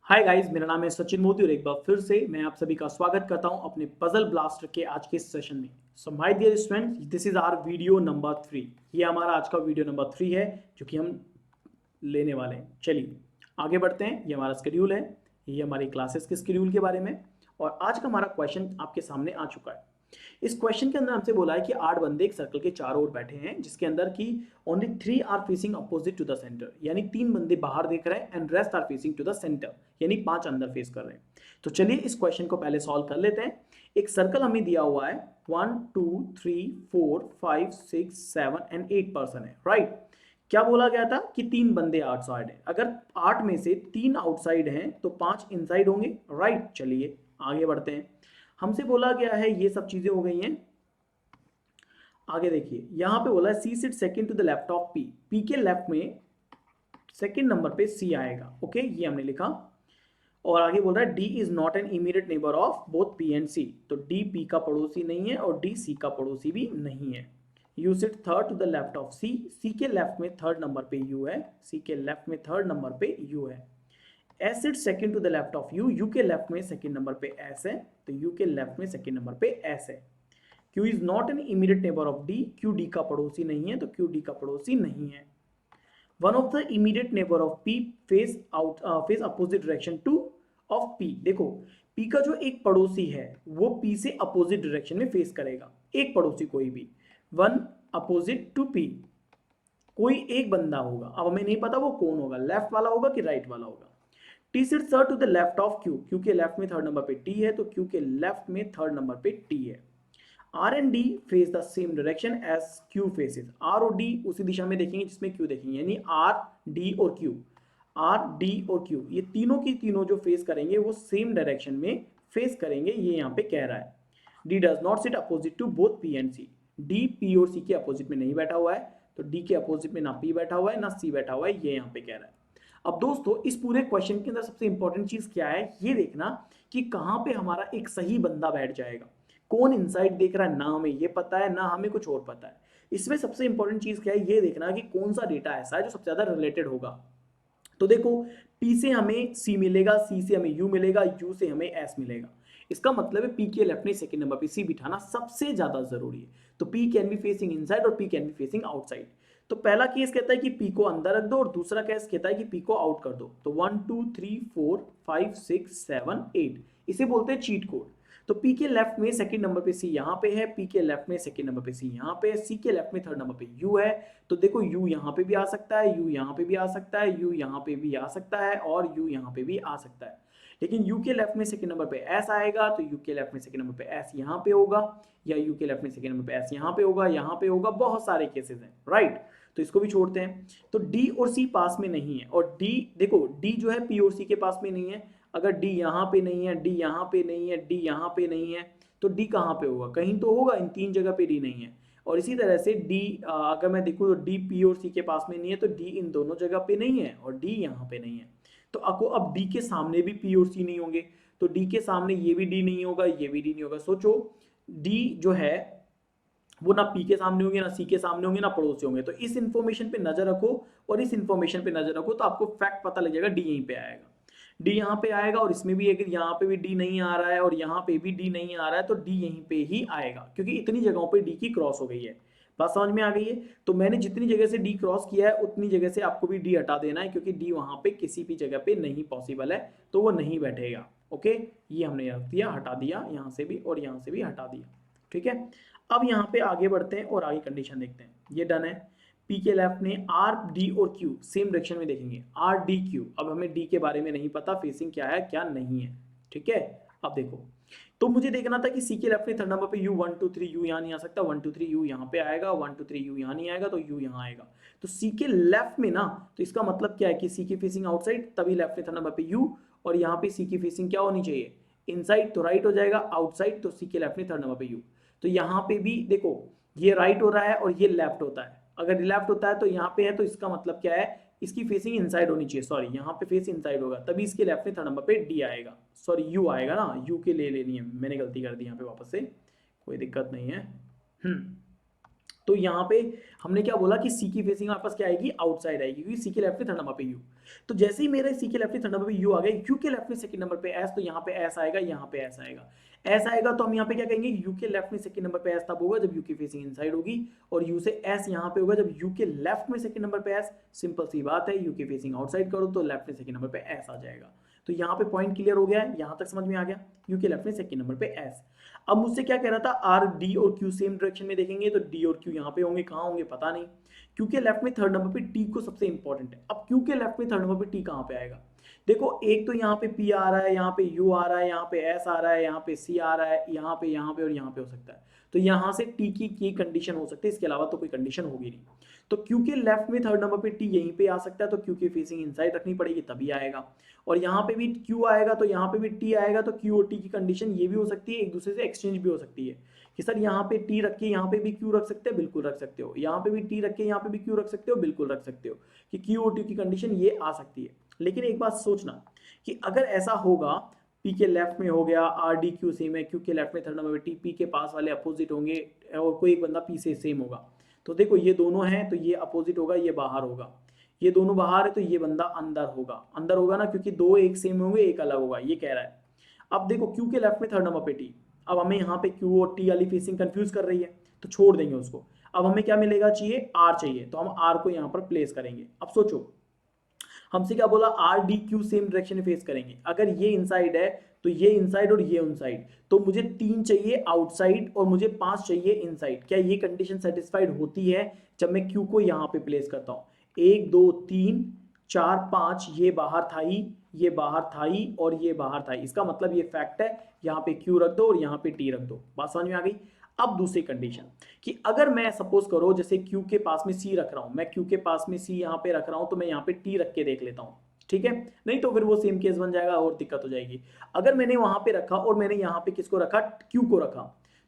Hi guys, मेरा नाम है सचिन मोदी और एक बार फिर से मैं आप सभी का स्वागत करता हूं अपने पजल ब्लास्टर के आज के सेशन में। So my dear student, this is our video number 3। ये हमारा आज का वीडियो नंबर 3 है जो कि हम लेने वाले हैं। चलिए आगे बढ़ते हैं। ये हमारा शेड्यूल है, ये हमारी क्लासेस के शेड्यूल के बारे में। और आज का हमारा क्वेश्चन आपके सामने आ चुका है। इस क्वेश्चन के अंदर हमसे बोला है कि 8 बंदे एक सर्कल के चारों ओर बैठे हैं जिसके अंदर की only 3 are facing opposite to the centre, यानी 3 बंदे बाहर देख रहे हैं and rest are facing to the centre, यानी 5 अंदर फेस कर रहे हैं। तो चलिए इस क्वेश्चन को पहले सॉल्व कर लेते हैं। एक सर्कल हमें दिया हुआ है, 1 2 3 4 5 6 7 एंड 8 पर्सन है, राइट। क्या बोला गया था कि 3 बंदे आउटसाइड हैं। अगर 8 में से 3 आउटसाइड हैं तो 5 इनसाइड होंगे, राइट। चलिए आगे बढ़ते हैं। हमसे बोला गया है, ये सब चीजें हो गई हैं। आगे देखिए, यहां पे बोला है C sit second to the left of P. P के लेफ्ट में सेकंड नंबर पे सी आएगा, ओके, ये हमने लिखा। और आगे बोल रहा है D is not an immediate neighbour of both P and C. तो डी पी का पड़ोसी नहीं है और डी सी का पड़ोसी भी नहीं है। You sit third to the left of C. C के लेफ्ट में थर्ड नंबर पे यू है, सी के लेफ्ट में थर्ड नंबर पे यू है। S sit second to the left of U. U के लेफ्ट में सेकंड नंबर पे एस है, तो यू के लेफ्ट में सेकंड नंबर पे एस है। Q is not an immediate neighbour of D। Q D का पड़ोसी नहीं है, तो Q D का पड़ोसी नहीं है। One of the immediate neighbour of P face out face opposite direction two of P। देखो P का जो एक पड़ोसी है वो P से अपोजिट डायरेक्शन में फेस करेगा। एक पड़ोसी कोई भी, वन अपोजिट टू P, कोई एक बंदा होगा। अब हमें नहीं पता वो कौन होगा, लेफ्ट वाला होगा कि राइट वाला होगा। T sits third to the left of Q। Q के लेफ्ट में थर्ड नंबर पे T है, तो Q के लेफ्ट में थर्ड नंबर पे T है। R and D face the same direction as Q faces. R और D उसी दिशा में देखेंगे जिसमें Q देखेंगे, यानी R D और Q, R D और Q ये तीनों की तीनों जो फेस करेंगे वो सेम डायरेक्शन में फेस करेंगे, ये यहाँ पे कह रहा है। D does not sit opposite to both P and C। D P और C के अपोजिट में नहीं बैठा हुआ है, तो D के अपोजिट में ना P बैठा हुआ है ना C बैठा हुआ है, ये यहाँ पे कह रहा है। अब दोस्तों इस पूरे क्वेश्चन के अंदर सबसे इंपॉर्टेंट चीज क्या है, ये देखना कि कहाँ पे हमारा एक सही बंदा बैठ जाएगा। कौन इनसाइड देख रहा है, ना हमें ये पता है ना हमें कुछ और पता है। इसमें सबसे इंपॉर्टेंट चीज क्या है, ये देखना कि कौन सा डेटा ऐसा है जो सबसे ज्यादा रिलेटेड होगा। तो देखो P से हमें C मिलेगा, C से हमें U मिलेगा, U से हमें S मिलेगा। इसका मतलब है P के लेफ्ट में सेकंड नंबर पे C बिठाना सबसे ज्यादा जरूरी है। तो P can be facing inside और P can be facing outside. तो पहला केस कहता है कि P को अंदर रख दो और दूसरा केस कहता है कि P को आउट कर दो। तो 1 2 3 4 5 6 7 8, इसे बोलते हैं चीट कोड। तो P के लेफ्ट में सेकंड नंबर पे C यहाँ पे है, P के लेफ्ट में सेकंड नंबर पे C यहाँ पे है, C के लेफ्ट में थर्ड नंबर पे U है। तो देखो U यहाँ पे भी आ सकता है, U यहाँ पे भी आ सकता है, U यहाँ पे भी आ सकता है और U यहाँ पे भी आ सकता है। लेकिन U के लेफ्ट में सेकंड नंबर पे S आएगा, तो U के लेफ्ट में सेकंड नंबर पे S यहाँ पे होगा, या U के लेफ्ट में सेकंड नंबर पे S यहाँ पे होगा, यहाँ पे होगा। बहुत सारे केसेस हैं, राइट। तो इसको भी छोड़ते हैं। तो D और C पास में नहीं है, और D देखो D जो है P और C के पास में नहीं है। अगर D यहाँ पे नहीं है, D यहाँ पे नहीं है, D यहाँ पे नहीं है, तो D कहाँ पे होगा, कहीं तो होगा, इन तीन जगह पे D नहीं है। और इसी तरह से D अगर मैं देखूँ तो D P और C के पास में नहीं है, तो D इन दोनों जगह पे नहीं है और D यहाँ पे नहीं है। तो आपको अब D के सामने भी P और C नहीं होंगे, तो D के सामने ये भी D नहीं होगा, ये भी D नहीं होगा। सोचो D जो है वो ना P के सामने होंगे, ना C के सामने होंगे, ना पड़ोसी होंगे। तो इस इंफॉर्मेशन पे नजर रखो और इस इंफॉर्मेशन पे नजर रखो, तो आपको फैक्ट पता लग जाएगा D यहीं पे आएगा, D यहाँ पे आएगा। और इसमें भी अगर यहाँ पे भी D नहीं आ रहा है और यहाँ पे भी D नहीं आ रहा है, तो D यहीं पे ही आएगा, क्योंकि इतनी जगहों पे D की क्रॉस हो गई है। बात समझ में आ गई है। तो मैंने जितनी जगह से D क्रॉस किया है उतनी जगह से आपको भी D हटा देना है, क्योंकि D वहां पे किसी भी जगह पे नहीं पॉसिबल है, तो वो नहीं बैठेगा। ओके, ये हमने रख दिया, हटा दिया, यहाँ से भी और यहाँ से भी हटा दिया, ठीक है। अब यहाँ पे आगे बढ़ते हैं और आगे कंडीशन देखते हैं। ये डन है। P के लेफ्ट में R D और Q सेम डायरेक्शन में देखेंगे, R D Q। अब हमें D के बारे में नहीं पता फेसिंग क्या है क्या नहीं है, ठीक है। अब देखो, तो मुझे देखना था कि C के लेफ्ट में थर्ड नंबर पे U 1 2 3 U यहाँ नहीं आ सकता, 1 2 3 U यहाँ पे आएगा, 1 2 3 U यहाँ नहीं आएगा, तो U यहाँ आएगा। तो C के लेफ्ट में ना, तो इसका मतलब क्या है कि C की फेसिंग आउटसाइड, तभी लेफ्ट में थर्ड नंबर पे U, और यहाँ पे C की फेसिंग क्या होनी चाहिए, इनसाइड, तो राइट हो जाएगा, आउटसाइड, तो C के लेफ्ट में थर्ड नंबर पे U। तो यहाँ पे भी देखो ये राइट हो रहा है और ये लेफ्ट होता है। अगर लेफ्ट होता है तो यहाँ पे है, तो इसका मतलब क्या है, इसकी फेसिंग इनसाइड होनी चाहिए। सॉरी, यहाँ पे फेस इनसाइड होगा, तभी इसके लेफ्ट में थर्ड नंबर पे D आएगा। सॉरी U आएगा ना, U के ले लेनी है, मैंने गलती कर दी यहाँ पे, वापस से, कोई दिक्कत नहीं है। तो यहाँ पे हमने क्या बोला कि सी की फेसिंग हमारे पास क्या आएगी, आउटसाइड आएगी, क्योंकि सी के लेफ्ट में थर्ड नंबर पे यू। तो जैसे ही मेरे सी के लेफ्ट में थर्ड नंबर पे यू आ गया, यू के लेफ्ट में सेकंड नंबर पे एस, तो यहाँ पे एस आएगा, यहाँ पे एस आएगा। एस आएगा तो हम यहाँ पे क्या कहेंगे, यू के लेफ्ट में सेकंड नंबर पे एस तब होगा जब यू की फेसिंग इनसाइड होगी, और यू से एस यहाँ पे होगा जब यू के लेफ्ट में सेकंड नंबर पे एस। सिंपल सी बात है, यू की फेसिंग आउटसाइड करो तो लेफ्ट में सेकंड नंबर पे एस आ जाएगा। तो यहाँ पे पॉइंट क्लियर हो गया है, यहाँ तक समझ में आ गया, यू के लेफ्ट में सेकंड नंबर पे एस। अब मुझसे क्या कह रहा था, आर डी और क्यू सेम डायरेक्शन में देखेंगे, तो डी और क्यू यहाँ पे होंगे, कहाँ होंगे पता नहीं। क्यू के लेफ्ट में थर्ड नंबर पे टी को सबसे इंपॉर्टेंट है। अब क्यू के लेफ्ट में थर्ड नंबर पे टी कहाँ पे आएगा, देखो एक तो यहाँ पे पी आ रहा है, यहाँ पे यू आ रहा है, यहाँ पे एस आ रहा है, यहाँ पे सी आ रहा है, यहाँ पे और यहाँ पे हो सकता है। तो यहाँ से टी की कंडीशन हो सकती है, इसके अलावा तो कोई कंडीशन होगी नहीं। तो क्यू के लेफ्ट में थर्ड नंबर पे टी यहीं पे आ सकता है, तो क्यू की फेसिंग इनसाइड रखनी पड़ेगी तभी आएगा। और यहाँ पे भी क्यू आएगा तो यहाँ पे भी टी आएगा, तो क्यू और टी की कंडीशन ये भी हो सकती है, एक दूसरे से एक्सचेंज भी हो सकती है कि सर यहाँ पे टी रख के यहाँ पे भी क्यू रख सकते हैं, बिल्कुल रख सकते हो। यहाँ पे भी टी रख के यहाँ पे भी क्यू रख सकते हो, बिल्कुल रख सकते हो, कि क्यू और टी की कंडीशन ये आ सकती है। लेकिन एक बात सोचना कि अगर ऐसा होगा, पी के लेफ्ट में हो गया, आर डी क्यू सेम है, क्यू के लेफ्ट में थर्ड नंबर पे टी, पी के पास वाले अपोजिट होंगे और कोई एक बंदा पी से सेम होगा, तो देखो ये दोनों हैं तो ये अपोजिट होगा, ये बाहर होगा, ये दोनों बाहर है तो ये बंदा अंदर होगा, अंदर होगा ना, क्योंकि दो एक सेम होंगे एक अलग होगा, ये कह रहा है। अब देखो क्यू के लेफ्ट में थर्ड नंबर पे टी, अब हमें यहाँ पे क्यू और टी वाली फेसिंग कंफ्यूज कर रही है, तो छोड़ देंगे उसको। अब हमें क्या मिलेगा, चाहिए आर चाहिए, तो हम आर को यहाँ पर प्लेस करेंगे। अब सोचो हमसे क्या बोला, R D Q same direction में फेस करेंगे, अगर ये इनसाइड है तो ये इनसाइड और ये इनसाइड, तो मुझे 3 चाहिए आउटसाइड और मुझे 5 चाहिए इनसाइड। क्या ये कंडीशन सेटिस्फाइड होती है जब मैं क्यू को यहाँ पे प्लेस करता हूँ, 1 2 3 4 5, ये बाहर था ही, ये बाहर था ही और ये बाहर था ही, इसका मतलब ये फैक्ट है, यहाँ पे क्यू रख दो और यहाँ पे टी रख दो। बात समझ में आ गई। अब दूसरी कंडीशन कि अगर मैं सपोज करो जैसे क्यू के पास में सी रख रहा हूं, मैं क्यू के पास में सी यहाँ पे रख रहा हूं, तो मैं यहाँ पे टी रख के देख लेता हूं, ठीक है, नहीं तो फिर वो सेम केस बन जाएगा और दिक्कत हो जाएगी। अगर मैंने वहां पे रखा और मैंने यहाँ पे किसको रखा, क्यू को रखा,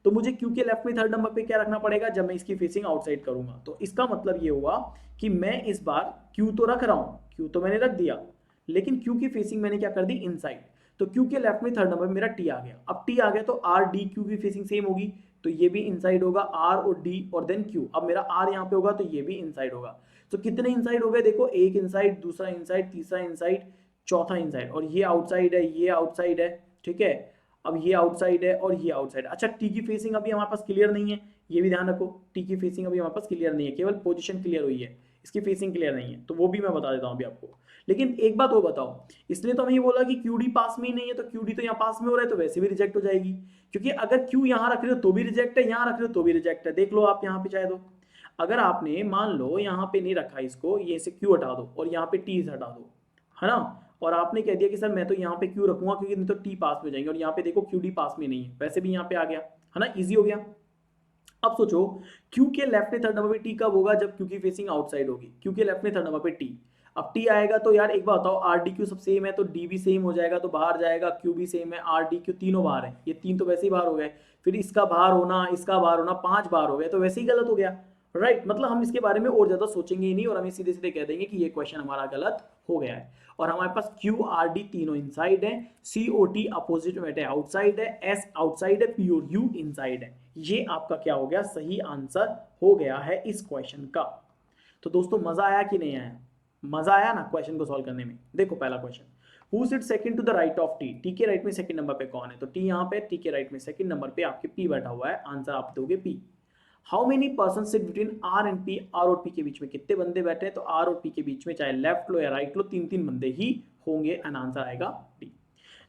तो मुझे क्यू के लेफ्ट में थर्ड नंबर पे क्या रखना पड़ेगा जब मैं इसकी फेसिंग आउटसाइड करूंगा। तो इसका मतलब ये हुआ कि मैं इस बार क्यू तो रख रहा हूं, क्यू तो मैंने रख दिया, लेकिन क्यू की फेसिंग मैंने क्या कर दी, इनसाइड। तो क्यू के लेफ्ट में थर्ड नंबर मेरा टी आ गया। अब टी आ गया तो आर डी क्यू की फेसिंग सेम होगी, तो ये भी इनसाइड होगा, आर और डी और देन क्यू। अब मेरा आर यहाँ पे होगा तो ये भी इनसाइड होगा। तो कितने इनसाइड हो गए, देखो एक इनसाइड, दूसरा इनसाइड, तीसरा इनसाइड, चौथा इनसाइड, और ये आउटसाइड है, ये आउटसाइड है, ठीक है। अब ये आउटसाइड है और ये आउटसाइड। अच्छा टी की फेसिंग अभी हमारे पास क्लियर नहीं है, ये भी ध्यान रखो, टी की फेसिंग अभी हमारे पास क्लियर नहीं है, केवल पोजीशन क्लियर हुई है, इसकी फेसिंग क्लियर नहीं है, तो वो भी मैं बता देता हूँ अभी आपको। लेकिन एक बात वो बताओ, इसने तो हमें ये बोला कि क्यूडी पास में ही नहीं है, तो क्यूडी तो यहाँ पास में हो रहा है, तो वैसे भी रिजेक्ट हो जाएगी, क्योंकि अगर क्यू यहाँ रख रहे हो तो भी रिजेक्ट है, यहाँ रख रहे हो तो भी रिजेक्ट है। देख लो आप यहाँ पे चाहे तो, अगर आपने मान लो यहाँ पे नहीं रखा इसको, ये से क्यू हटा दो और यहाँ पे टी हटा दो, है ना, और आपने कह दिया कि सर मैं तो यहाँ पे क्यू रखूंगा क्योंकि नहीं तो टी पास में हो जाएंगे, और यहाँ पे देखो क्यू डी पास में नहीं है, वैसे भी यहाँ पे आ गया, है ना, इजी हो गया। अब सोचो क्यू के लेफ्ट में थर्ड नंबर पे टी कब होगा, जब क्यू की फेसिंग आउटसाइड होगी, क्यू के लेफ्ट में थर्ड नंबर पे टी। अब टी आएगा तो यार एक बात बताओ, आर डी क्यू सब सेम है तो डी भी सेम हो जाएगा, तो बाहर जाएगा, क्यू भी सेम है, आर डी क्यू तीनों बाहर है, ये तीन तो वैसे ही बाहर हो गए, फिर इसका बाहर होना, इसका बाहर होना, 5 बाहर हो गए, तो वैसे ही गलत हो गया, राइट। मतलब हम इसके बारे में और ज्यादा सोचेंगे ही नहीं और हमें सीधे सीधे कह देंगे कि ये क्वेश्चन हमारा गलत हो गया है। और हमारे पास क्यू आर डी तीनों इनसाइड है, सी ओ टी अपोजिट में बैठे आउटसाइड है, एस आउटसाइड है, पी और यू इनसाइड है। ये आपका क्या हो गया, सही आंसर हो गया है इस क्वेश्चन का। तो दोस्तों मजा आया कि नहीं आया, मजा आया ना क्वेश्चन को सॉल्व करने में। देखो पहला question, who sit second to the right of T, T के राइट में सेकंड नंबर पे कौन है, तो टी यहाँ पे, टी के राइट में सेकंड नंबर पे आपके पी बैठा हुआ है, आंसर आप दोगे P. How many person sit between R and P, R और पी के बीच में कितने बंदे बैठे हैं, तो आर और पी के बीच में चाहे लेफ्ट लो या राइट लो, 3 बंदे ही होंगे, एंड आंसर आएगा डी।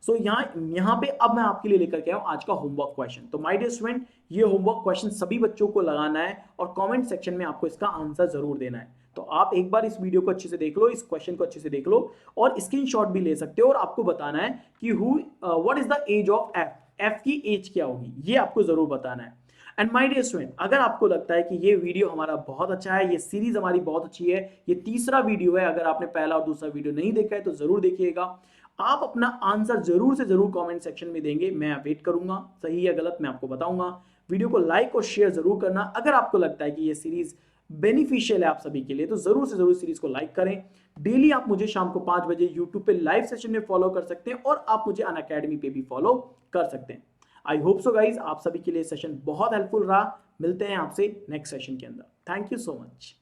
सो यहाँ पे अब मैं आपके लिए लेकर के आया हूं आज का होमवर्क क्वेश्चन। तो माय डियर स्टूडेंट, ये होमवर्क क्वेश्चन सभी बच्चों को लगाना है और कमेंट सेक्शन में आपको इसका आंसर जरूर देना है। तो आप एक बार इस वीडियो को अच्छे से देख लो, इस क्वेश्चन को अच्छे से देख लो और स्क्रीनशॉट भी ले सकते हो, और आपको बताना है कि what is the age of F, F की एज क्या होगी, ये आपको जरूर बताना है। एंड माय डियर स्टूडेंट, अगर आपको लगता है कि ये वीडियो हमारा बहुत अच्छा है, ये सीरीज हमारी बहुत अच्छी है, ये तीसरा वीडियो है, अगर आपने पहला और दूसरा वीडियो नहीं देखा है तो जरूर देखिएगा। आप अपना आंसर जरूर से जरूर कमेंट सेक्शन में देंगे, मैं वेट करूंगा, सही या गलत मैं आपको बताऊंगा। वीडियो को लाइक और शेयर जरूर करना। अगर आपको लगता है कि ये सीरीज बेनिफिशियल है आप सभी के लिए तो जरूर से जरूर सीरीज को लाइक करें। डेली आप मुझे शाम को 5 बजे यूट्यूब पे लाइव सेशन में फॉलो कर सकते हैं और आप मुझे अनअकैडमी पे भी फॉलो कर सकते हैं। आई होप सो गाइज आप सभी के लिए सेशन बहुत हेल्पफुल रहा। मिलते हैं आपसे नेक्स्ट सेशन के अंदर। Thank you so much.